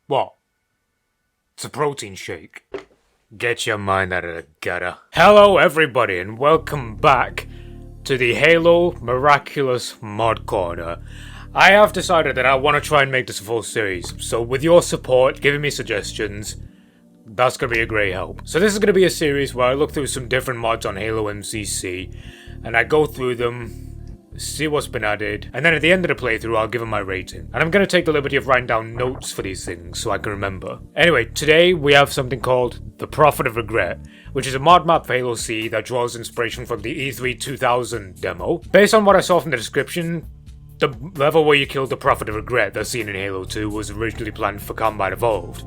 What? It's a protein shake. Get your mind out of the gutter. Hello everybody and welcome back to the Halo Miraculous Mod Corner. I have decided that I want to try and make this a full series, so with your support, giving me suggestions, that's going to be a great help. So this is going to be a series where I look through some different mods on Halo MCC, and I go through them, see what's been added, and then at the end of the playthrough I'll give them my rating. And I'm going to take the liberty of writing down notes for these things so I can remember. Anyway, today we have something called The Prophet of Regret, which is a mod map for Halo C that draws inspiration from the E3 2000 demo. Based on what I saw from the description, the level where you killed the Prophet of Regret that's seen in Halo 2 was originally planned for Combat Evolved,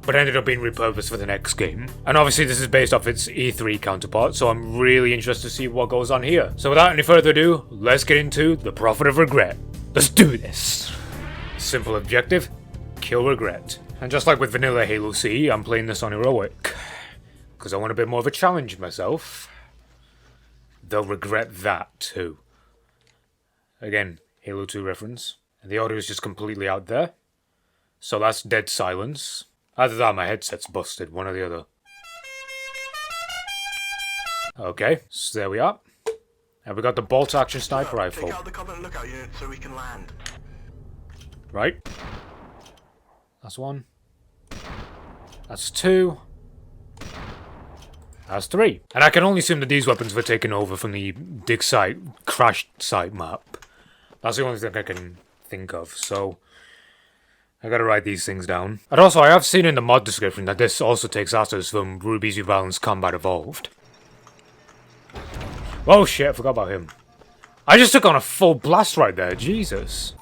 but ended up being repurposed for the next game. And obviously this is based off its E3 counterpart, so I'm really interested to see what goes on here. So without any further ado, let's get into The Prophet of Regret. Let's do this! Simple objective, kill regret. And just like with vanilla Halo C, I'm playing this on heroic, because I want a bit more of a challenge myself. They'll regret that too. Again, Halo 2 reference. And the audio is just completely out there. So that's dead silence. Either that or my headset's busted, one or the other. Okay, so there we are. And we got the bolt action sniper rifle. Take out the combat lookout unit so we can land. Right. That's one. That's two. That's three. And I can only assume that these weapons were taken over from the dig site, crash site map. That's the only thing I can think of, so I gotta write these things down. And also, I have seen in the mod description that this also takes assets from Ruby's Rebalance Combat Evolved. Oh shit, I forgot about him. I just took on a full blast right there, Jesus.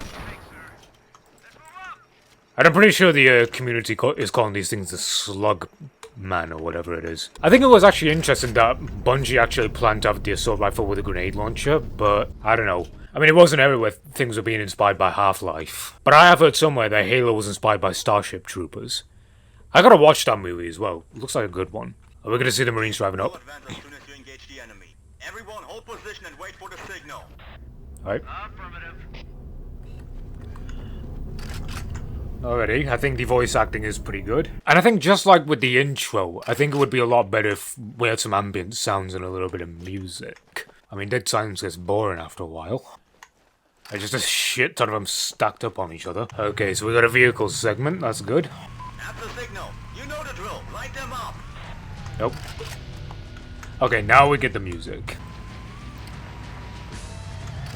And I'm pretty sure the community is calling these things the Slug Man or whatever it is. I think it was actually interesting that Bungie actually planned to have the assault rifle with a grenade launcher, but I don't know. I mean, it wasn't everywhere things were being inspired by Half-Life. But I have heard somewhere that Halo was inspired by Starship Troopers. I gotta watch that movie as well. It looks like a good one. Are we gonna see the Marines driving up? Everyone hold position and wait for the signal. Alright. Alrighty, I think the voice acting is pretty good. And I think just like with the intro, I think it would be a lot better if we had some ambient sounds and a little bit of music. I mean, dead silence gets boring after a while. There's just a shit ton of them stacked up on each other. Okay, so we got a vehicle segment, that's good. At the signal, you know the drill, light them up. Nope. Okay, now we get the music.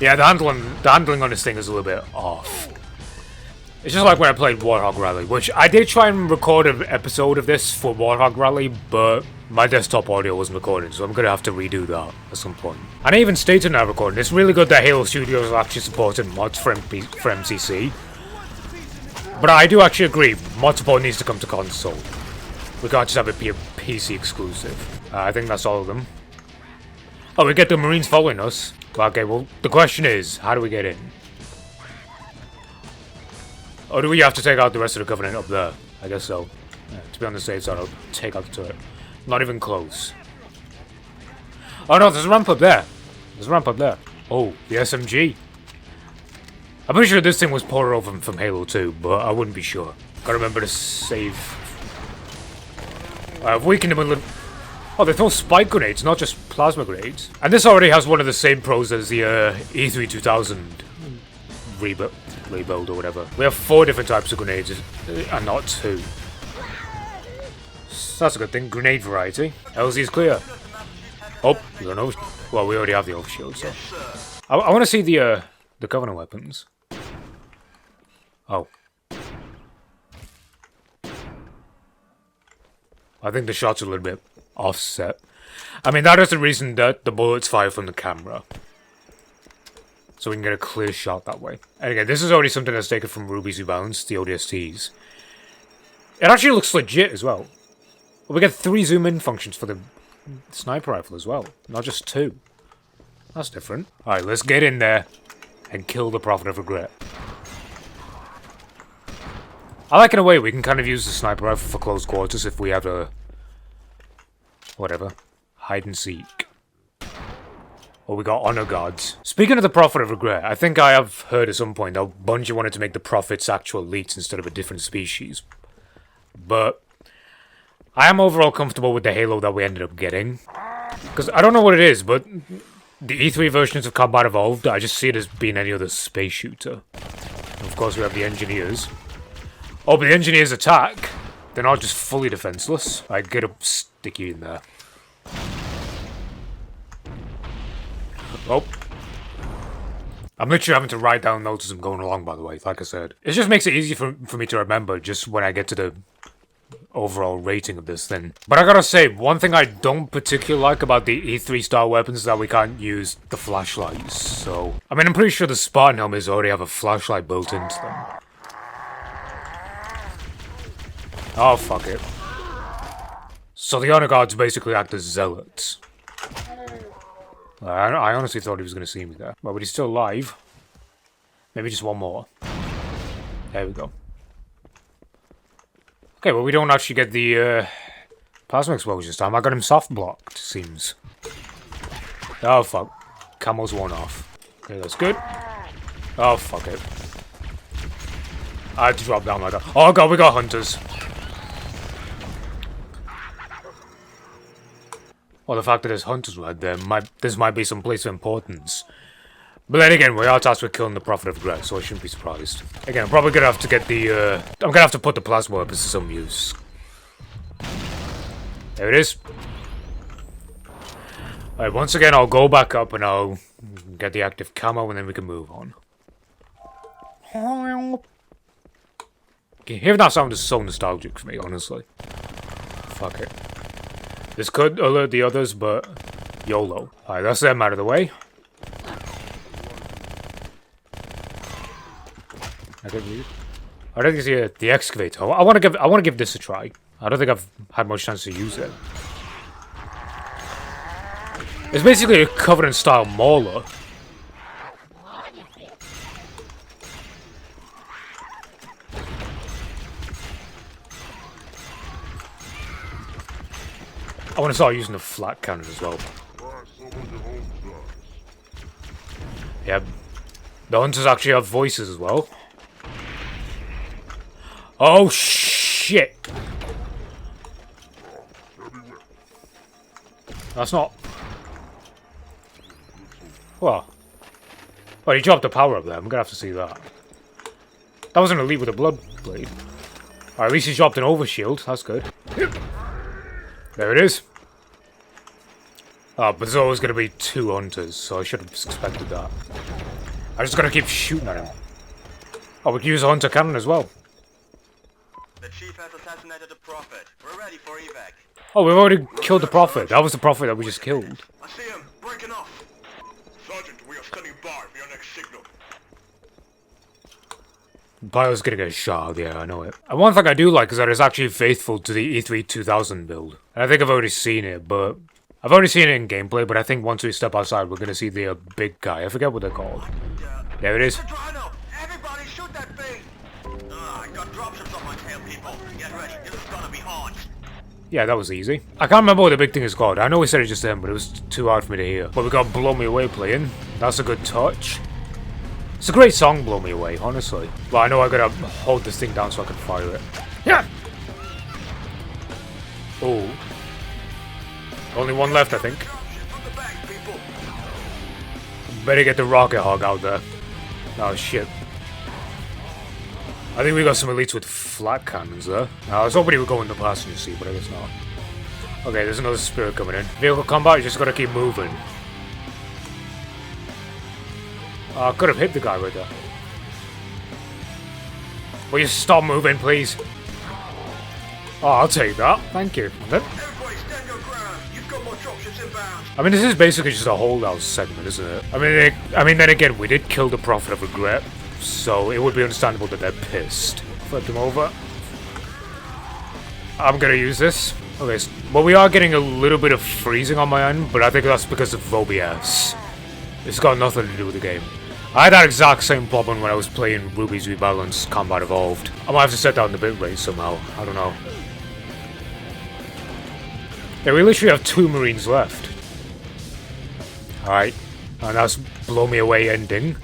Yeah, the handling on this thing is a little bit off. It's just like when I played Warthog Rally, which I did try and record an episode of this for Warthog Rally, but my desktop audio wasn't recording, so I'm going to have to redo that at some point. And I even stated in that recording, it's really good that Halo Studios are actually supporting mods for MCC. But I do actually agree, mod support needs to come to console. We can't just have it be a PC exclusive. I think that's all of them. Oh, we get the Marines following us. Okay, well, the question is, how do we get in? Or do we have to take out the rest of the Covenant up there? I guess so. Yeah, to be on the safe side, I'll take out the turret. Not even close. Oh no, there's a ramp up there. There's a ramp up there. Oh, the SMG. I'm pretty sure this thing was ported over from Halo 2, but I wouldn't be sure. Gotta remember to save. I've weakened them. Oh, they throw spike grenades, not just plasma grenades. And this already has one of the same pros as the E3 2000 rebuild or whatever. We have 4 different types of grenades and not 2. So that's a good thing. Grenade variety. LZ's clear. Oh, we got no. Well, we already have the overshield, so. I want to see the Covenant weapons. Oh. I think the shots are a little bit offset. I mean, that is the reason that the bullets fire from the camera. So we can get a clear shot that way. And again, this is already something that's taken from Ruby's Rebalance, the ODSTs. It actually looks legit as well. We get 3 zoom in functions for the sniper rifle as well, not just 2. That's different. Alright, let's get in there and kill the Prophet of Regret. I like in a way we can kind of use the sniper rifle for close quarters if we have a... whatever. Hide and seek. Or we got honor guards. Speaking of the Prophet of Regret, I think I have heard at some point that Bungie wanted to make the Prophets actual elites instead of a different species. But I am overall comfortable with the Halo that we ended up getting. Because I don't know what it is, but the E3 versions of Combat Evolved, I just see it as being any other space shooter. And of course we have the Engineers. Oh, but the Engineers attack. They're not just fully defenseless. I get up sticky in there. Oh. I'm literally having to write down notes as I'm going along, by the way, like I said. It just makes it easy for me to remember just when I get to the overall rating of this thing. But I gotta say, one thing I don't particularly like about the E3 style weapons is that we can't use the flashlights. So, I mean, I'm pretty sure the Spartan helmets already have a flashlight built into them. Oh, fuck it. So the honor guards basically act as zealots. I honestly thought he was going to see me there. But he's still alive. Maybe just one more. There we go. Okay, well we don't actually get the plasma explosion this time. I got him soft blocked, seems. Oh fuck. Camel's one off. Okay, that's good. Oh fuck it. I had to drop down like that. Oh god, we got hunters. Well, the fact that there's hunters right there, this might be some place of importance. But then again, we are tasked with killing the Prophet of Regret, so I shouldn't be surprised. Again, I'm probably gonna have to get the, I'm gonna have to put the plasma weapons to some use. There it is. Alright, once again, I'll go back up and I'll get the active camo and then we can move on. Okay, hearing that sound is so nostalgic for me, honestly. Fuck it. This could alert the others, but YOLO. Alright, that's them out of the way. I don't think the excavator. I want to give this a try. I don't think I've had much chance to use it. It's basically a Covenant style mauler. I want to start using the flat cannon as well. Yeah, the hunters actually have voices as well. Oh shit! That's not. Well, he dropped the power up there. I'm gonna have to see that. That was an elite with a blood blade. Or at least he dropped an overshield. That's good. There it is. Oh, but there's always going to be two hunters, so I should have expected that. I just got to keep shooting at him. Oh, we can use a hunter cannon as well. The chief has assassinated the Prophet. We're ready for evac. Oh, we've already killed the Prophet. That was the Prophet that we just killed. I see him. Breaking off. Sergeant, we are standing by for your next signal. Bio's gonna get shot, yeah, I know it. And one thing I do like is that it's actually faithful to the E3 2000 build. And I think I've already seen it, but... I've already seen it in gameplay, but I think once we step outside, we're gonna see the big guy. I forget what they're called. There it is. Everybody shoot that thing! I got dropships on my tail, people. Get ready, this is gonna be hard. Yeah, that was easy. I can't remember what the big thing is called. I know we said it just then, but it was too hard for me to hear. But we got Blow Me Away playing. That's a good touch. It's a great song, Blow Me Away, honestly. Well, I know I gotta hold this thing down so I can fire it. Yeah! Oh. Only one left, I think. Better get the rocket hog out there. Oh, shit. I think we got some elites with flat cannons there. I was hoping he would go in the passenger seat, but I guess not. Okay, there's another spirit coming in. Vehicle combat, you just gotta keep moving. I could have hit the guy right there. Will you stop moving, please? Oh, I'll take that. Thank you. Everybody stand your ground. You've got more dropships inbound. I mean, this is basically just a holdout segment, isn't it? I mean, then again, we did kill the Prophet of Regret, so it would be understandable that they're pissed. Flip them over. I'm gonna use this. Okay, so, well, we are getting a little bit of freezing on my end, but I think that's because of OBS. It's got nothing to do with the game. I had that exact same problem when I was playing Ruby's Rebalanced Combat Evolved. I might have to set down the bitrate somehow. I don't know. Yeah, we literally have 2 Marines left. Alright. And that's blow me away ending.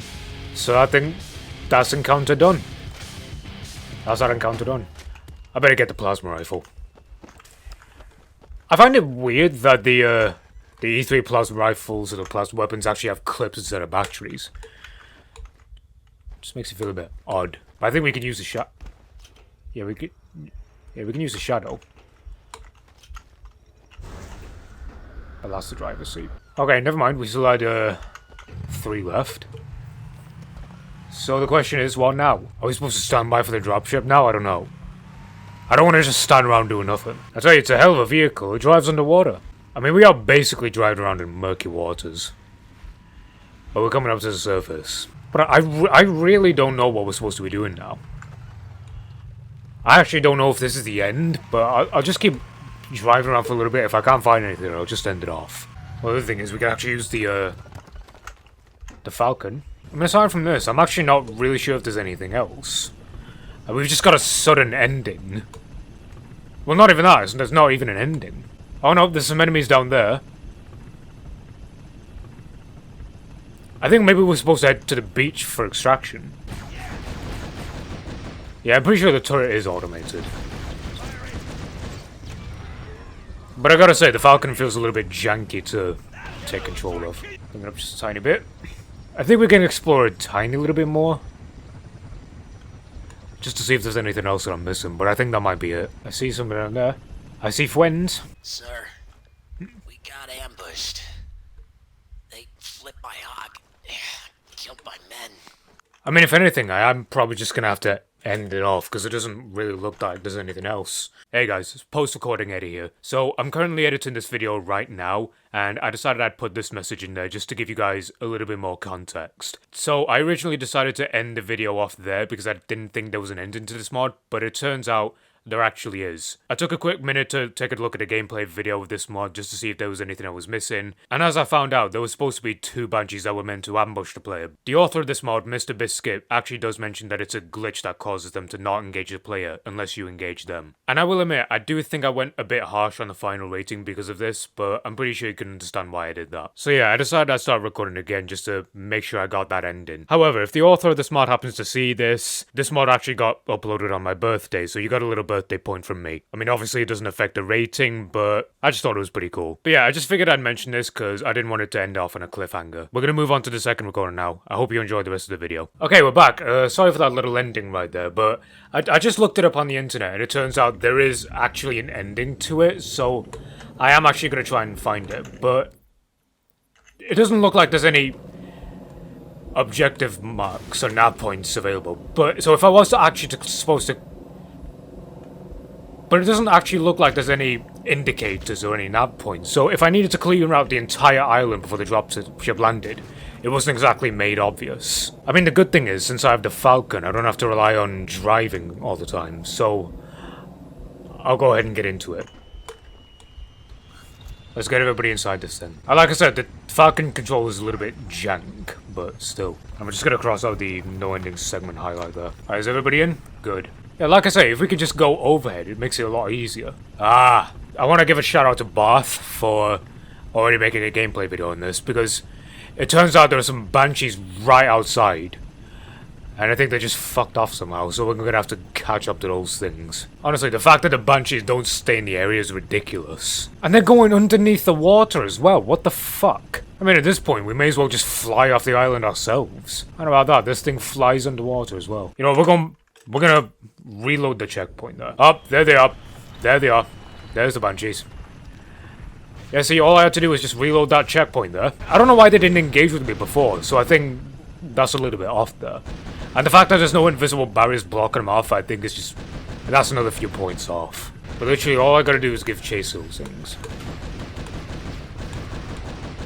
So I think that's encounter done. That's that encounter done. I better get the plasma rifle. I find it weird that the E3 plasma rifles or the plasma weapons actually have clips instead of batteries. Just makes it feel a bit odd. But I think we can use the shot. Yeah, we can use the shadow. But that's the driver's seat. Okay, never mind. We still had 3 left. So the question is, what now? Are we supposed to stand by for the dropship now? I don't know. I don't want to just stand around doing nothing. I tell you, it's a hell of a vehicle. It drives underwater. I mean, we are basically driving around in murky waters. But we're coming up to the surface. But I really don't know what we're supposed to be doing now. I actually don't know if this is the end, but I'll just keep driving around for a little bit. If I can't find anything, I'll just end it off. Well, the other thing is, we can actually use the Falcon. I mean, aside from this, I'm actually not really sure if there's anything else. We've just got a sudden ending. Well, not even that. There's not even an ending. Oh no, there's some enemies down there. I think maybe we're supposed to head to the beach for extraction. Yeah, I'm pretty sure the turret is automated. But I gotta say, the Falcon feels a little bit janky to take control of. Bring it up just a tiny bit. I think we can explore a tiny little bit more. Just to see if there's anything else that I'm missing, but I think that might be it. I see something down there. I see friends. Sir, we got ambushed. They flipped my hog. Killed my men. I mean, if anything, I am probably just gonna have to end it off, because it doesn't really look like there's anything else. Hey guys, it's post-recording Eddie here. So, I'm currently editing this video right now, and I decided I'd put this message in there just to give you guys a little bit more context. So, I originally decided to end the video off there because I didn't think there was an ending to this mod, but it turns out there actually is. I took a quick minute to take a look at a gameplay video of this mod just to see if there was anything I was missing, and as I found out, there was supposed to be 2 banshees that were meant to ambush the player. The author of this mod, Mr. Biscuit, actually does mention that it's a glitch that causes them to not engage the player unless you engage them. And I will admit, I do think I went a bit harsh on the final rating because of this, but I'm pretty sure you can understand why I did that. So yeah, I decided I'd start recording again just to make sure I got that ending. However, if the author of this mod happens to see this mod actually got uploaded on my birthday, so you got a little birthday point from me. I mean, obviously it doesn't affect the rating, but I just thought it was pretty cool. But yeah, I just figured I'd mention this because I didn't want it to end off on a cliffhanger. We're gonna move on to the second recording now. I hope you enjoyed the rest of the video. Okay, we're back. Sorry for that little ending right there, but I just looked it up on the internet, and it turns out there is actually an ending to it, so I am actually gonna try and find it, but it doesn't look like there's any objective marks or nav points available. But so if I was to actually supposed to, but it doesn't actually look like there's any indicators or any nav points. So if I needed to clear out the entire island before the dropship landed, it wasn't exactly made obvious. I mean, the good thing is, since I have the Falcon, I don't have to rely on driving all the time. So I'll go ahead and get into it. Let's get everybody inside this then. Like I said, the Falcon control is a little bit jank, but still. I'm just gonna cross out the no ending segment highlight there. Alright, is everybody in? Good. Yeah, like I say, if we could just go overhead, it makes it a lot easier. I want to give a shout out to Bath for already making a gameplay video on this, because it turns out there are some banshees right outside. And I think they just fucked off somehow, so we're gonna have to catch up to those things. Honestly, the fact that the banshees don't stay in the area is ridiculous. And they're going underneath the water as well, what the fuck? I mean, at this point, we may as well just fly off the island ourselves. How about that? This thing flies underwater as well. You know, we're gonna reload the checkpoint there. There they are. There they are. There's the banshees. Yeah, see, all I had to do was just reload that checkpoint there. I don't know why they didn't engage with me before, so I think that's a little bit off there. And the fact that there's no invisible barriers blocking them off, I think is just... that's another few points off. But literally, all I gotta do is give chase those things.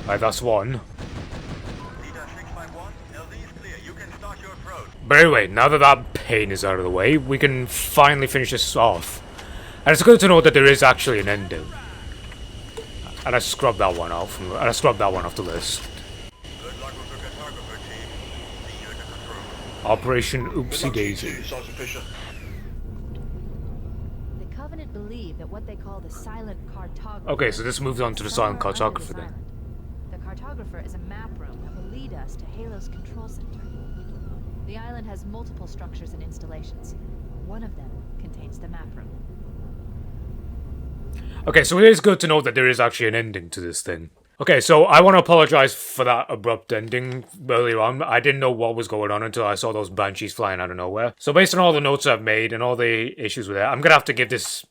Alright, that's one. But anyway, now that that pain is out of the way, we can finally finish this off. And it's good to know that there is actually an ending. And I scrubbed that one off. The list. Good luck with the cartographer team. See you at the control. Operation Oopsie Daisy. The Covenant believe that what they call the silent cartographer... Okay, so this moves on to the silent cartographer then. The cartographer is a map room that will lead us to Halo's control center. The island has multiple structures and installations. One of them contains the map room. Okay, so it is good to know that there is actually an ending to this thing. Okay, so I want to apologize for that abrupt ending earlier on. I didn't know what was going on until I saw those banshees flying out of nowhere. So based on all the notes I've made and all the issues with it, I'm gonna have to give this...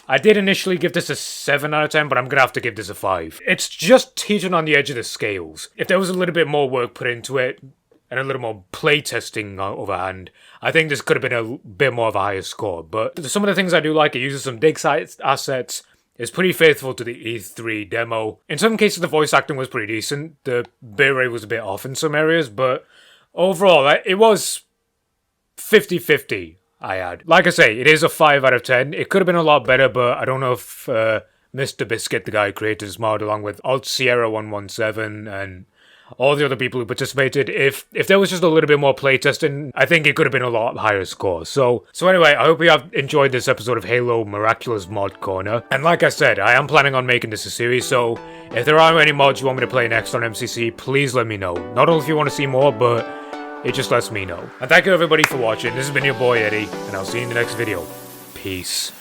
I did initially give this a 7 out of 10, but I'm gonna have to give this a 5. It's just teetering on the edge of the scales. If there was a little bit more work put into it, and a little more playtesting on the other hand, I think this could have been a bit more of a higher score. But some of the things I do like, it uses some dig site assets, it's pretty faithful to the E3 demo. In some cases, the voice acting was pretty decent. The bitrate was a bit off in some areas, but overall, it was 50-50, I add. Like I say, it is a 5 out of 10. It could have been a lot better, but I don't know if Mr. Biscuit, the guy who created this mod, along with Alt Sierra 117 and all the other people who participated, if there was just a little bit more playtesting, I think it could have been a lot higher score. So anyway, I hope you have enjoyed this episode of Halo Miraculous Mod Corner. And like I said, I am planning on making this a series, so if there are any mods you want me to play next on MCC, please let me know. Not only if you want to see more, but it just lets me know. And thank you everybody for watching. This has been your boy Eddie, and I'll see you in the next video. Peace.